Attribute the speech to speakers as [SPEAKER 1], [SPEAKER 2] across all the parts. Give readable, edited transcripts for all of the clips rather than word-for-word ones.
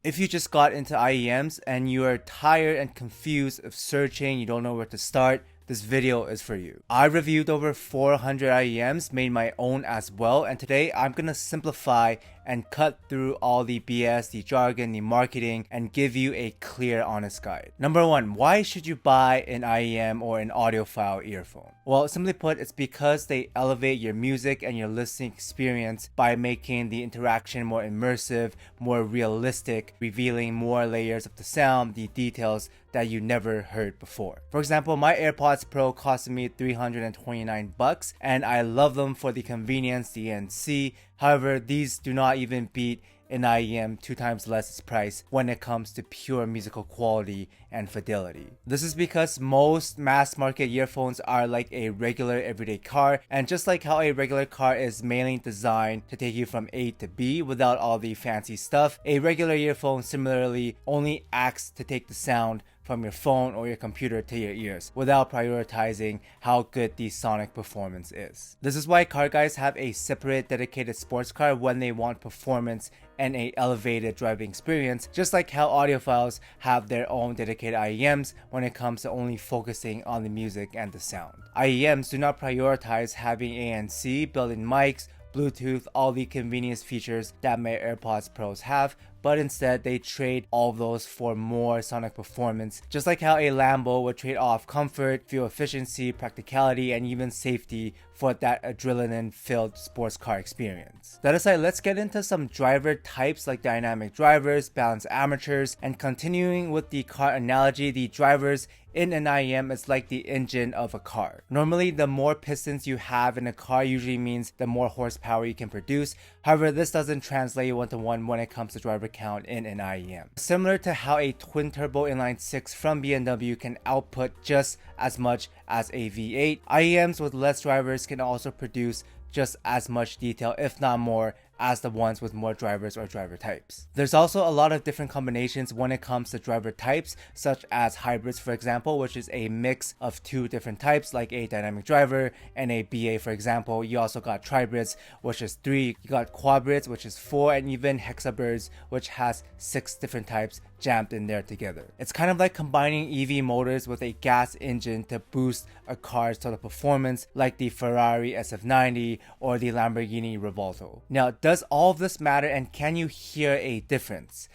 [SPEAKER 1] If you just got into IEMs and you are tired and confused of searching, you don't know where to start, this video is for you. I reviewed over 400 IEMs, made my own as well, and today I'm gonna simplify and cut through all the BS, the jargon, the marketing, and give you a clear, honest guide. Number one, why should you buy an IEM or an audiophile earphone? Well, simply put, it's because they elevate your music and your listening experience by making the interaction more immersive, more realistic, revealing more layers of the sound, the details that you never heard before. For example, my AirPods Pro costed me $329 and I love them for the convenience, the ANC. However, these do not even beat an IEM 2 times less its price when it comes to pure musical quality and fidelity. This is because most mass market earphones are like a regular everyday car, and just like how a regular car is mainly designed to take you from A to B without all the fancy stuff, a regular earphone similarly only acts to take the sound from your phone or your computer to your ears without prioritizing how good the sonic performance is. This is why car guys have a separate dedicated sports car when they want performance and a elevated driving experience, just like how audiophiles have their own dedicated IEMs when it comes to only focusing on the music and the sound. IEMs do not prioritize having ANC, built-in mics, Bluetooth, all the convenience features that my AirPods Pros have, but instead they trade all of those for more sonic performance, just like how a Lambo would trade off comfort, fuel efficiency, practicality, and even safety for that adrenaline-filled sports car experience. That aside, let's get into some driver types like dynamic drivers, balanced armatures, and continuing with the car analogy, the drivers in an IEM is like the engine of a car. Normally, the more pistons you have in a car usually means the more horsepower you can produce. However, this doesn't translate one-to-one when it comes to driver count in an IEM. Similar to how a twin-turbo inline-6 from BMW can output just as much as a V8, IEMs with less drivers can also produce just as much detail, if not more, as the ones with more drivers or driver types. There's also a lot of different combinations when it comes to driver types, such as hybrids, for example, which is a mix of 2 different types, like a dynamic driver and a BA, for example. You also got tribrids, which is 3, you got quadrids, which is 4, and even hexabirds, which has 6 different types jammed in there together. It's kind of like combining EV motors with a gas engine to boost a car's total performance, like the Ferrari SF90 or the Lamborghini Revolto. Now, does all of this matter, and can you hear a difference?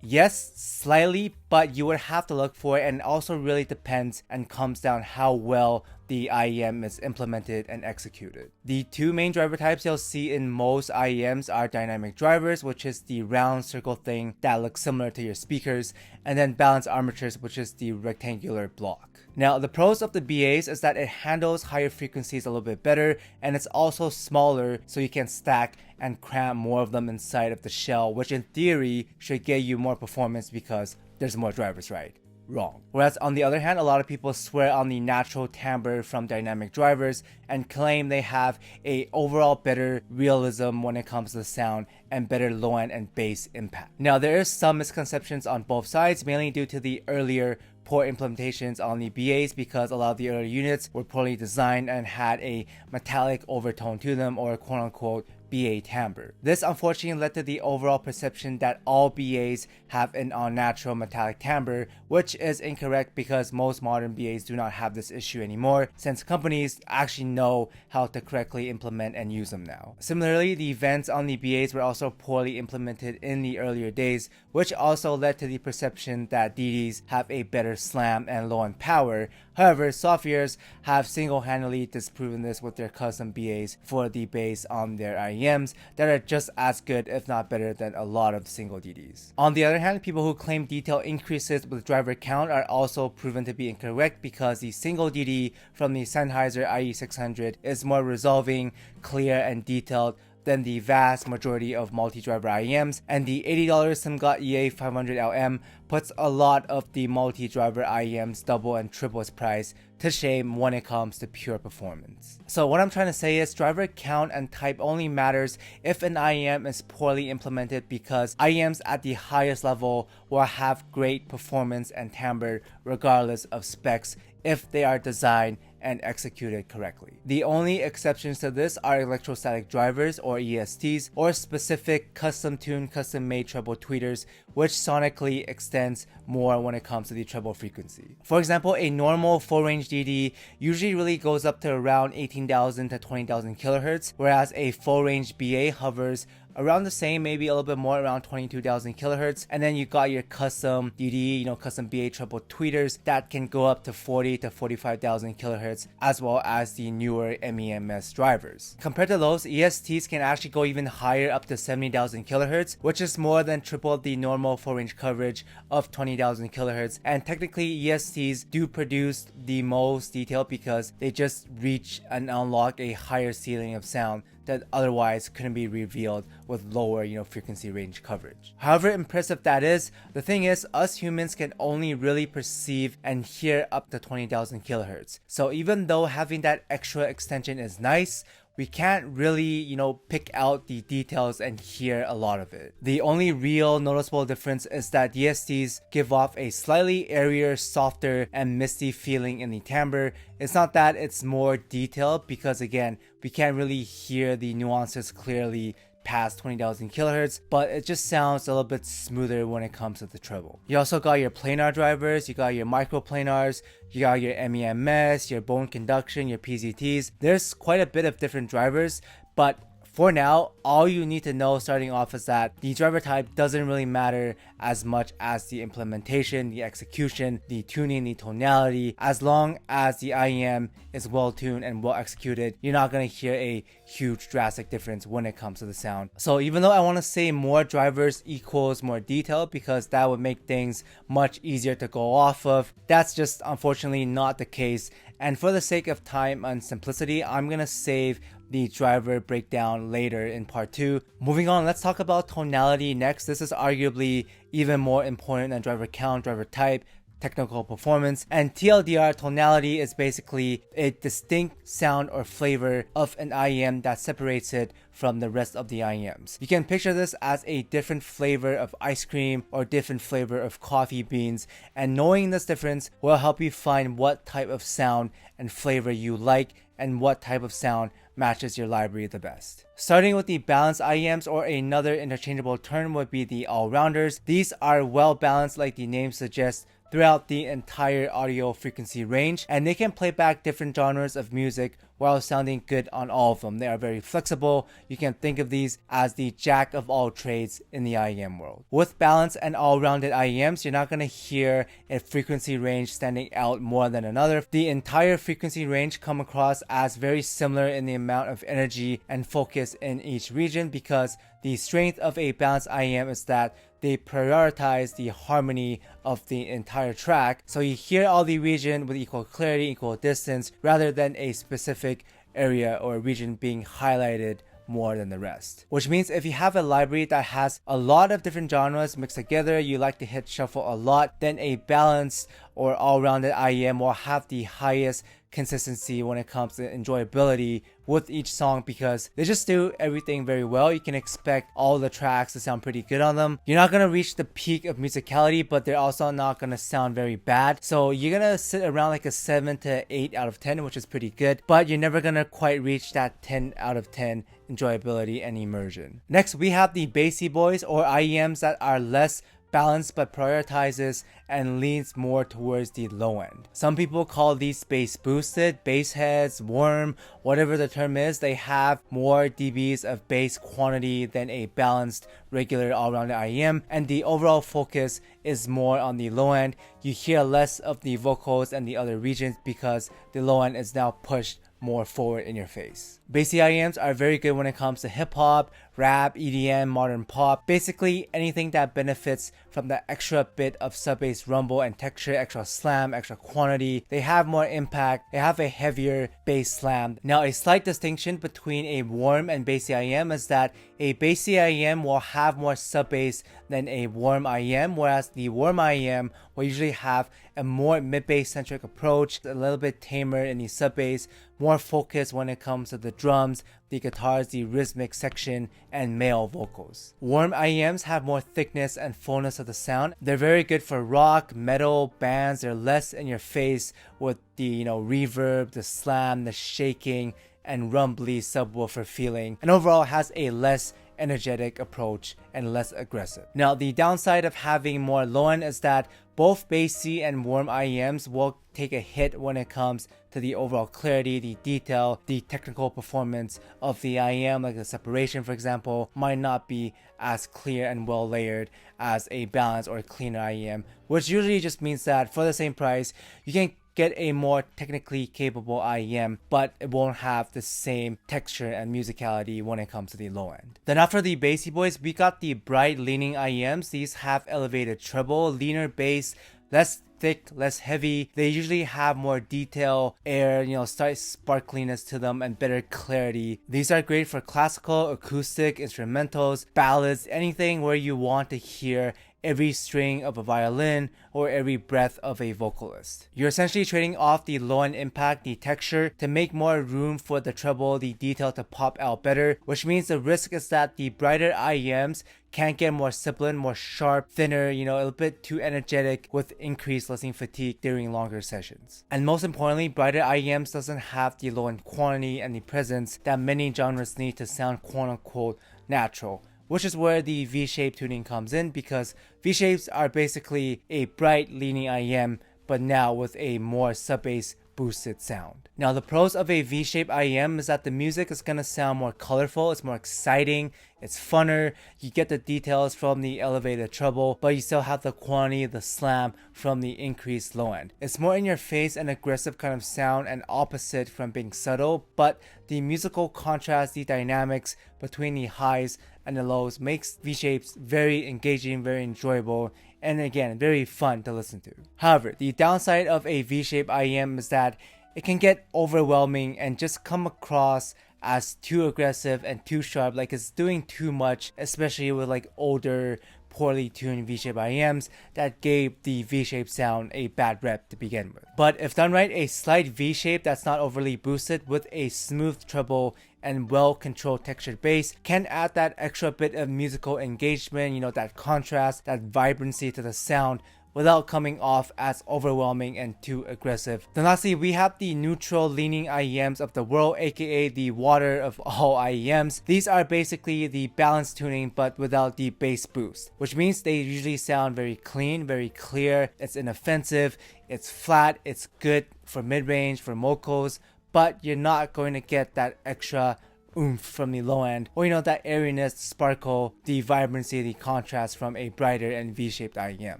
[SPEAKER 1] Yes, slightly, but you would have to look for it, and it also really depends and comes down how well the IEM is implemented and executed. The 2 main driver types you'll see in most IEMs are dynamic drivers, which is the round circle thing that looks similar to your speakers, and then balanced armatures, which is the rectangular block. Now, the pros of the BAs is that it handles higher frequencies a little bit better, and it's also smaller, so you can stack and cram more of them inside of the shell, which in theory should get you more performance because there's more drivers, right? Wrong. Whereas on the other hand, a lot of people swear on the natural timbre from dynamic drivers and claim they have a overall better realism when it comes to the sound and better low end and bass impact. Now, there is some misconceptions on both sides, mainly due to the earlier poor implementations on the BAs, because a lot of the earlier units were poorly designed and had a metallic overtone to them, or quote unquote BA timbre. This unfortunately led to the overall perception that all BAs have an unnatural metallic timbre, which is incorrect because most modern BAs do not have this issue anymore, since companies actually know how to correctly implement and use them now. Similarly, the vents on the BAs were also poorly implemented in the earlier days, which also led to the perception that DDs have a better slam and low end power. However, softwares have single-handedly disproven this with their custom BAs for the bass on their IEMs that are just as good, if not better, than a lot of single DDs. On the other hand, people who claim detail increases with driver count are also proven to be incorrect, because the single DD from the Sennheiser IE600 is more resolving, clear, and detailed than the vast majority of multi-driver IEMs, and the $80 SIMGOT EA500LM puts a lot of the multi-driver IEMs double and triple its price to shame when it comes to pure performance. So what I'm trying to say is driver count and type only matters if an IEM is poorly implemented, because IEMs at the highest level will have great performance and timbre regardless of specs if they are designed and executed correctly. The only exceptions to this are electrostatic drivers or ESTs, or specific custom-tuned, custom-made treble tweeters, which sonically extends more when it comes to the treble frequency. For example, a normal full-range DD usually really goes up to around 18,000 to 20,000 kilohertz, whereas a full-range BA hovers around the same, maybe a little bit more, around 22,000 kilohertz. And then you got your custom DD, custom BA treble tweeters that can go up to 40 to 45,000 kilohertz, as well as the newer MEMS drivers. Compared to those, ESTs can actually go even higher, up to 70,000 kilohertz, which is more than triple the normal full range coverage of 20,000 kilohertz. And technically, ESTs do produce the most detail because they just reach and unlock a higher ceiling of sound that otherwise couldn't be revealed with lower, frequency range coverage. However impressive that is, the thing is, us humans can only really perceive and hear up to 20,000 kilohertz. So even though having that extra extension is nice, we can't really, pick out the details and hear a lot of it. The only real noticeable difference is that ESTs give off a slightly airier, softer, and misty feeling in the timbre. It's not that it's more detailed, because again, we can't really hear the nuances clearly past 20,000 kilohertz, but it just sounds a little bit smoother when it comes to the treble. You also got your planar drivers, you got your microplanars, you got your MEMS, your bone conduction, your PZTs. There's quite a bit of different drivers, but for now, all you need to know starting off is that the driver type doesn't really matter as much as the implementation, the execution, the tuning, the tonality. As long as the IEM is well tuned and well executed, you're not going to hear a huge drastic difference when it comes to the sound. So even though I want to say more drivers equals more detail, because that would make things much easier to go off of, that's just unfortunately not the case. And for the sake of time and simplicity, I'm going to save the driver breakdown later in part 2. Moving on, let's talk about tonality next. This is arguably even more important than driver count, driver type, technical performance. And TLDR, tonality, is basically a distinct sound or flavor of an IEM that separates it from the rest of the IEMs. You can picture this as a different flavor of ice cream or different flavor of coffee beans, and knowing this difference will help you find what type of sound and flavor you like and what type of sound matches your library the best. Starting with the balanced IEMs, or another interchangeable term would be the all-rounders. These are well balanced, like the name suggests, throughout the entire audio frequency range, and they can play back different genres of music while sounding good on all of them. They are very flexible. You can think of these as the jack of all trades in the IEM world. With balanced and all-rounded IEMs, you're not going to hear a frequency range standing out more than another. The entire frequency range come across as very similar in the amount of energy and focus in each region, because the strength of a balanced IEM is that they prioritize the harmony of the entire track, so you hear all the region with equal clarity, equal distance, rather than a specific area or region being highlighted more than the rest. Which means if you have a library that has a lot of different genres mixed together, you like to hit shuffle a lot, then a balanced or all-rounded IEM will have the highest consistency when it comes to enjoyability with each song, because they just do everything very well. You can expect all the tracks to sound pretty good on them. You're not going to reach the peak of musicality, but they're also not going to sound very bad. So you're going to sit around like a 7 to 8 out of 10, which is pretty good, but you're never going to quite reach that 10 out of 10 enjoyability and immersion. Next, we have the BASSY boys, or IEMs that are less balanced but prioritizes and leans more towards the low end. Some people call these bass boosted, bass heads, warm, whatever the term is. They have more dBs of bass quantity than a balanced regular all-rounded IEM, and the overall focus is more on the low end. You hear less of the vocals and the other regions because the low end is now pushed more forward in your face. BASSY IEMs are very good when it comes to hip-hop, rap, EDM, modern pop, basically anything that benefits from the extra bit of sub-bass rumble and texture, extra slam, extra quantity. They have more impact, they have a heavier bass slam. Now, a slight distinction between a warm and BASSY IEM is that a BASSY IEM will have more sub-bass than a warm IEM, whereas the warm IEM will usually have a more mid-bass centric approach, a little bit tamer in the sub-bass, more focus when it comes to the drums, the guitars, the rhythmic section, and male vocals. Warm IEMs have more thickness and fullness of the sound. They're very good for rock, metal bands. They're less in your face with the reverb, the slam, the shaking, and rumbly subwoofer feeling, and overall has a less energetic approach and less aggressive. Now, the downside of having more low end is that both bassy and warm IEMs will take a hit when it comes to the overall clarity, the detail, the technical performance of the IEM, like the separation, for example, might not be as clear and well layered as a balanced or cleaner IEM, which usually just means that for the same price, you can get a more technically capable IEM, but it won't have the same texture and musicality when it comes to the low end. Then after the bassy boys, we got the bright leaning IEMs. These have elevated treble, leaner bass, less thick, less heavy. They usually have more detail, air, slight sparkliness to them, and better clarity. These are great for classical, acoustic, instrumentals, ballads, anything where you want to hear every string of a violin or every breath of a vocalist. You're essentially trading off the low end impact, the texture, to make more room for the treble, the detail to pop out better, which means the risk is that the brighter IEMs can get more sibilant, more sharp, thinner, a little bit too energetic with increased listening fatigue during longer sessions. And most importantly, brighter IEMs doesn't have the low end quantity and the presence that many genres need to sound quote unquote natural, which is where the V-shape tuning comes in, because V-shapes are basically a bright leaning IEM, but now with a more sub-bass boosted sound. Now, the pros of a V-shape IEM is that the music is going to sound more colorful, it's more exciting, it's funner, you get the details from the elevated treble, but you still have the quantity, the slam from the increased low end. It's more in your face and aggressive kind of sound and opposite from being subtle, but the musical contrast, the dynamics between the highs and the lows makes V-shapes very engaging, very enjoyable, and again, very fun to listen to. However, the downside of a V-shape IEM is that it can get overwhelming and just come across as too aggressive and too sharp, like it's doing too much, especially with like older, poorly tuned V-shape IEMs that gave the V-shape sound a bad rep to begin with. But if done right, a slight V-shape that's not overly boosted with a smooth treble and well-controlled textured bass can add that extra bit of musical engagement, that contrast, that vibrancy to the sound without coming off as overwhelming and too aggressive. Then lastly, we have the neutral leaning IEMs of the world, aka the water of all IEMs. These are basically the balanced tuning but without the bass boost, which means they usually sound very clean, very clear, it's inoffensive, it's flat, it's good for mid-range, for vocals, but you're not going to get that extra oomph from the low end, or that airiness, sparkle, the vibrancy, the contrast from a brighter and V-shaped IEM.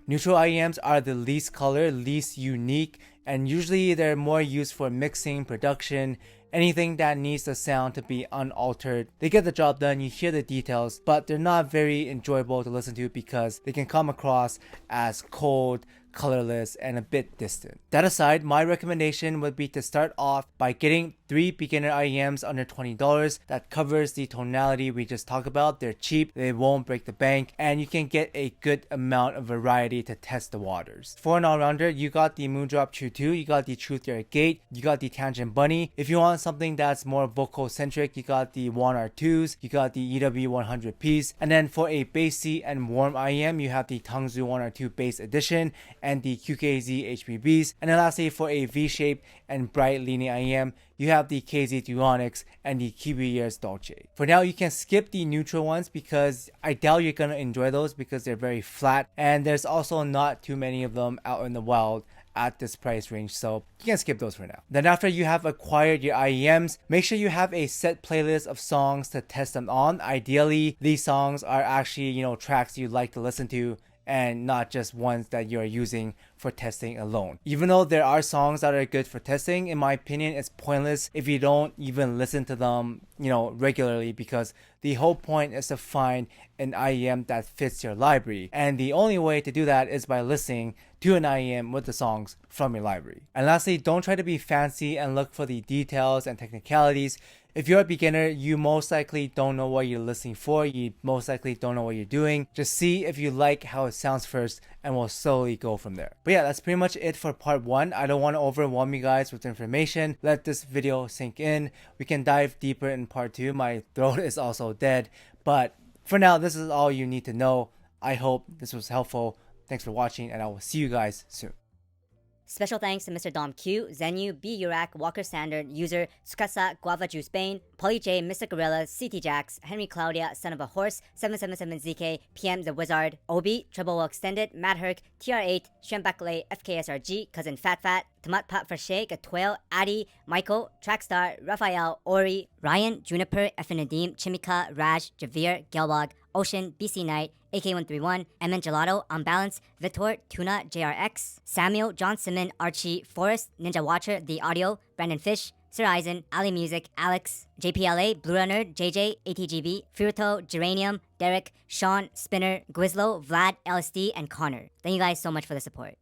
[SPEAKER 1] Neutral IEMs are the least color, least unique, and usually they're more used for mixing, production, anything that needs the sound to be unaltered. They get the job done, you hear the details, but they're not very enjoyable to listen to because they can come across as cold, colorless, and a bit distant. That aside, my recommendation would be to start off by getting 3 beginner IEMs under $20. That covers the tonality we just talked about. They're cheap, they won't break the bank, and you can get a good amount of variety to test the waters. For an all-rounder, you got the Moondrop True 2, you got the Truth Your Gate, you got the Tangent Bunny. If you want something that's more vocal-centric, you got the 1R2s, you got the EW 100Ps, and then for a bassy and warm IEM, you have the Tangzu 1R2 Bass Edition and the QKZ HBBs. And then lastly, for a V-shape and bright leaning IEM, you have the KZ2 Onyx and the QB Dolce. For now, you can skip the neutral ones because I doubt you're going to enjoy those because they're very flat, and there's also not too many of them out in the wild at this price range, so you can skip those for now. Then after you have acquired your IEMs, make sure you have a set playlist of songs to test them on. Ideally, these songs are actually, tracks you like to listen to and not just ones that you're using for testing alone. Even though there are songs that are good for testing, in my opinion, it's pointless if you don't even listen to them, regularly, because the whole point is to find an IEM that fits your library. And the only way to do that is by listening to an IEM with the songs from your library. And lastly, don't try to be fancy and look for the details and technicalities. If you're a beginner, you most likely don't know what you're listening for. You most likely don't know what you're doing. Just see if you like how it sounds first, and we'll slowly go from there. But yeah, that's pretty much it for part 1. I don't want to overwhelm you guys with information. Let this video sink in. We can dive deeper in part 2. My throat is also dead. But for now, this is all you need to know. I hope this was helpful. Thanks for watching, and I will see you guys soon.
[SPEAKER 2] Special thanks to Mr. Dom Q, Zenu, B. Urak, Walker Standard, User, Tsukasa, Guava Juice Bane, Polly J, Mr. Gorilla, CT Jax, Henry Claudia, Son of a Horse, 777ZK, PM The Wizard, Obi, Treble Extended, Matt Herc, TR8, Shembakle, FKSRG, Cousin Fat Fat, Tomat Pat Farshay, Gatwell, Addy, Michael, Trackstar, Raphael, Ori, Ryan, Juniper, Nadim, Chimika, Raj, Javir, Gelbog, Ocean, BC Knight, AK131, MN Gelato, Unbalance, Vitor, Tuna, JRX, Samuel, John Simon, Archie, Forrest, Ninja Watcher, The Audio, Brandon Fish, Sir Eisen, Ali Music, Alex, JPLA, Blue Runner, JJ, ATGB, Firto, Geranium, Derek, Sean, Spinner, Gwizlo, Vlad, LSD, and Connor. Thank you guys so much for the support.